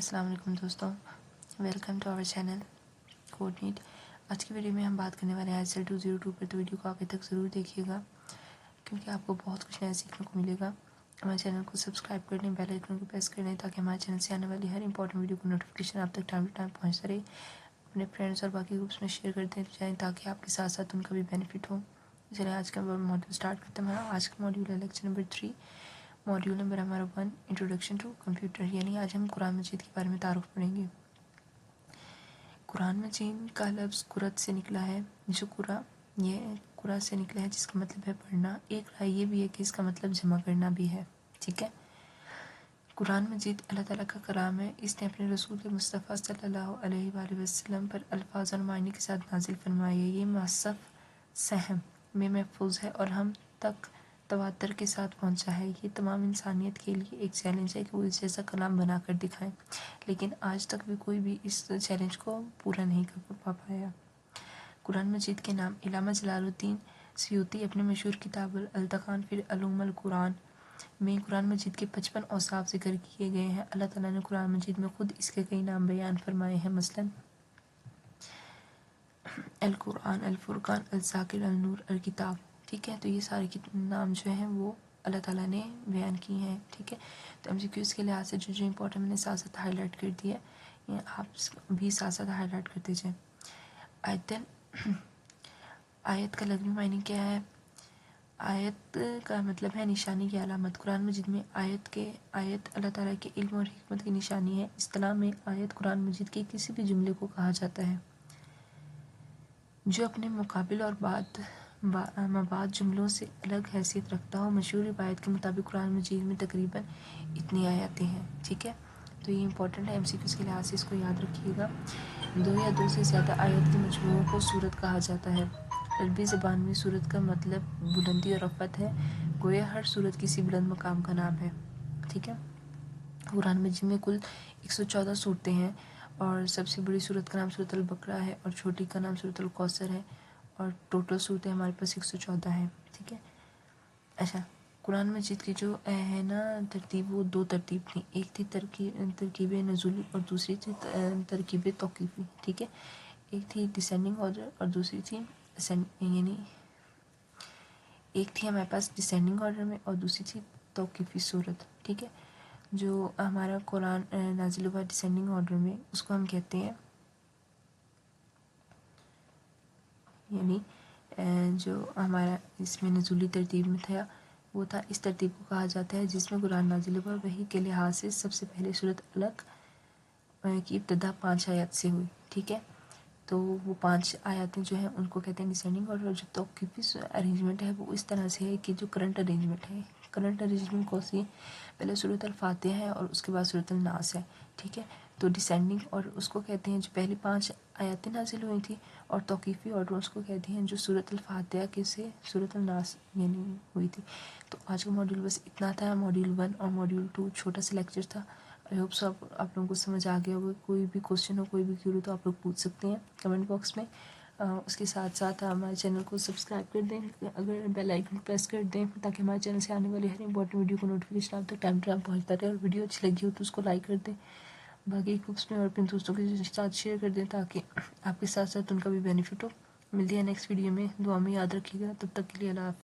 अस्सलाम वालेकुम दोस्तों, welcome to our channel code neat. आज की वीडियो में हम बात करने वाले हैं IELTS 202 पर, तो वीडियो को आगे तक ज़रूर देखिएगा क्योंकि आपको बहुत कुछ नया सीखने को मिलेगा। हमारे चैनल को सब्सक्राइब कर लें, बेल आइकन को प्रेस कर लें ताकि हमारे चैनल से आने वाली हर इंपॉर्टेंट वीडियो को नोटिफिकेशन आप तक टाइम टू टाइम पहुँचता रहे। अपने फ्रेंड्स और बाकी ग्रुप्स में शेयर करते जाएँ ताकि आपके साथ साथ उनका भी बेनिफिट हो। चलिए आज का मॉड्यूल स्टार्ट करते हैं। हमारा आज का मॉड्यूल है लेक्चर नंबर 3, मॉड्यूल नंबर हमारा 1, इंट्रोडक्शन टू कंप्यूटर। यानी आज हम कुरान मजीद के बारे में तारुफ पढ़ेंगे। कुरान मजीद का लफ्ज़ कुरत से निकला है, जो कुरा से निकला है, जिसका मतलब है पढ़ना। एक राय ये भी है कि इसका मतलब जमा करना भी है। ठीक है। कुरान मजीद अल्लाह ताला का कलाम है। इसने अपने रसूल मुस्तफ़ा सल्लल्लाहु अलैहि वसल्लम पर अल्फाज और मायने के साथ नाजिल फरमाई है। ये मसफ़ सहम में महफूज है और हम तक तवातर के साथ पहुंचा है। ये तमाम इंसानियत के लिए एक चैलेंज है कि वो इस जैसा कलाम बना कर दिखाएं, लेकिन आज तक भी कोई भी इस चैलेंज को पूरा नहीं कर पाया। कुरान मजीद के नाम इलामा जलालुद्दीन सयूती अपने मशहूर किताब अल-तकान फिर अलूमुल कुरान में कुरान मजीद के 55 औसाफ जिक्र किए गए हैं। अल्लाह ताला ने कुरान मजीद में खुद इसके कई नाम बयान फरमाए हैं, मसलन अल कुरान, अल फुरकान, अल ज़ाकिर, अल नूर, अल किताब। ठीक है, तो ये सारे नाम जो हैं वो अल्लाह ताला ने बयान किए हैं। ठीक है, तो MCQs के लिहाज से जो इंपॉर्टेंट मैंने साथ साथ हाईलाइट कर दिया, ये आप भी साथ साथ हाईलाइट करते जाएँ। आयत का लग़वी मायने क्या है? आयत का मतलब है निशानी की अलामत। कुरान मजीद में आयत अल्लाह ताला के इल्म और हिकमत की निशानी है। इस्तिलाह में आयत कुरान मजीद के किसी भी जुमले को कहा जाता है जो अपने मुकाबिल और मबाद जुमलों से अलग हैसियत रखता हो। मशहूर रिवायत के मुताबिक कुरान मजीद में तकरीबन इतनी आयतें हैं। ठीक है, तो ये इंपॉर्टेंट है, MCQs के लिहाज से इसको याद रखिएगा। 2 या 2 से ज़्यादा आयत के मजमूओं को सूरत कहा जाता है। अरबी ज़बान में सूरत का मतलब बुलंदी और रफ़त है, गोया हर सूरत किसी बुलंद मकाम का नाम है। ठीक है, कुरान मजीद में कुल 114 सूरतें हैं और सबसे बड़ी सूरत का नाम सूरत अल-बकरा है और छोटी का नाम सूरत अल-कौसर है और टोटल सूरतें हमारे पास 114 हैं। ठीक है। अच्छा, कुरान मजीद की जो है ना तरतीब, वो 2 तरतीब थी। एक थी तरकीब नज़ूली और दूसरी थी तरकीब तौक़ीफ़ी। ठीक है, एक थी डिसेंडिंग ऑर्डर और दूसरी थी यानी एक थी हमारे पास डिसेंडिंग ऑर्डर में और दूसरी थी तौक़ीफ़ी सूरत। ठीक है, जो हमारा कुरान नाज़िल हुआ डिसेंडिंग ऑर्डर में, उसको हम कहते हैं यानी जो हमारा इसमें नज़ूली तरतीब में था वो था, इस तरतीब को कहा जाता है जिसमें कुरान नाज़िल हुआ। वही के लिहाज से सबसे पहले सूरत अलक की इब्तिदा 5 आयत से हुई। ठीक है, तो वो 5 आयतें जो हैं उनको कहते हैं डिसेंडिंग ऑर्डर। और जो तौक़ीफ़ी अरेंजमेंट है वो इस तरह से है कि जो करंट अरेंजमेंट है, करंट अरेंजमेंट कौन सी है? पहले सूरत अल-फातिहा है और उसके बाद सूरत अल-नास है। ठीक है, तो डिसेंडिंग ऑर्डर उसको कहते हैं जो पहली 5 आयतें नाजिल हुई थी, और तौक़ीफ़ी ऑर्डर उसको कहते हैं जो सूरत अल-फातिहा के से सूरत अल-नास यानी हुई थी। तो आज का मॉड्यूल बस इतना था। मॉड्यूल 1 और मॉड्यूल 2 छोटा सा लेक्चर था। आई होप सो आप लोगों को समझ आ गया होगा। कोई भी क्वेश्चन हो, कोई भी क्यूरी हो तो आप लोग पूछ सकते हैं कमेंट बॉक्स में। उसके साथ साथ हमारे चैनल को सब्सक्राइब कर दें, अगर बेल आइकन प्रेस कर दें ताकि हमारे चैनल से आने वाली हर इंपॉर्टेंट वीडियो को नोटिफिकेशन आप तक टाइम टू टाइम पहुँचता रहे। और वीडियो अच्छी लगी हो तो उसको लाइक कर दें, बाकी ग्रुप्स में और अपने दोस्तों के साथ शेयर कर दें ताकि आपके साथ साथ उनका भी बेनिफिट हो। मिलती है नेक्स्ट वीडियो में। दुआ में याद रखिएगा। तब तक के लिए अल्लाह हाफ़िज़।